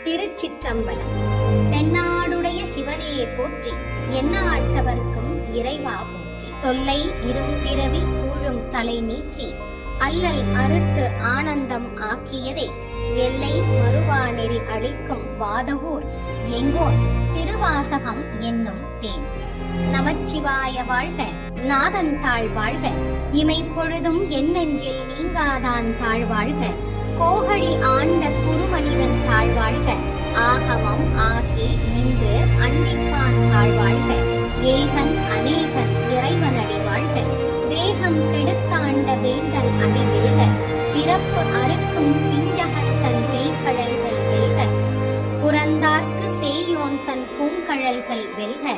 திருச்சிற்றம்பலம். தென்னாடுடைய சிவனே போற்றி, எந்நாட்டவர்க்கும் இறைவா போற்றி. தொல்லை இரும்பிறவி சூழும் தலை நீக்கி அல்லல் அறுத்து ஆனந்தம் ஆக்கியதே, எல்லை மறுவா நெறி அளிக்கும் வாதவூர் எங்கோன் திருவாசகம் என்னும் தேன். நமச்சிவாய வாழ்க, நாதன் தாழ் வாழ்க, இமைப்பொழுதும் என் நெஞ்சில் நீங்காதான் தாழ் வாழ்க, கோகழி ஆண்ட குருமனிதன் தாழ்வாழ்க, ஆகமம் ஆகி நின்று அண்டிப்பான் தாழ்வாழ்க, ஏகன் அநேகன் இறைவனடி வாழ்க, வேகம் கெடுத்தாண்ட வேந்தன் அடி வெல்க, பிறப்பு அறுக்கும் பிஞ்சகத்தன் பேய்கழல்கள் வெல்க, புறந்தார்க்கு சேயோன் தன் பூங்கழல்கள் வெல்க,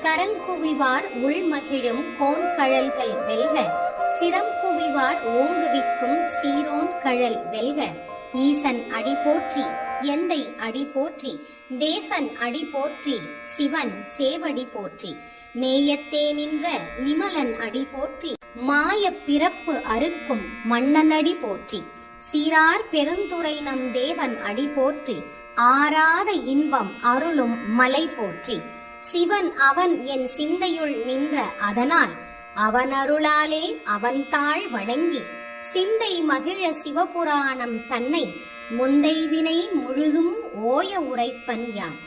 கரங்குவிவார் உள்மகிழும் கோன்கழல்கள் வெல்க, சிரங்குவிவார் ஓங்குவிக்கும் சீரோன் கழல் வெல்க, ஈசன் அடி போற்றி, எந்தை அடி போற்றி, தேசன் அடி போற்றி, சிவன் சேவடி போற்றி, நேயத்தே நின்ற நிமலன் அடி போற்றி, மாய பிறப்பு அறுக்கும் மன்னனடி போற்றி, சீரார் பெருந்துரை நம் தேவன் அடி போற்றி, ஆராத இன்பம் அருளும் மலை போற்றி, சிவன் அவன் என் சிந்தையுள் நின்ற அதனால் அவன் அருளாலே அவன் தாழ் வணங்கி, சிந்தை மகிழ சிவபுராணம் தன்னை முந்தை வினை முழுதும் ஓய உரைப்பன் யான்.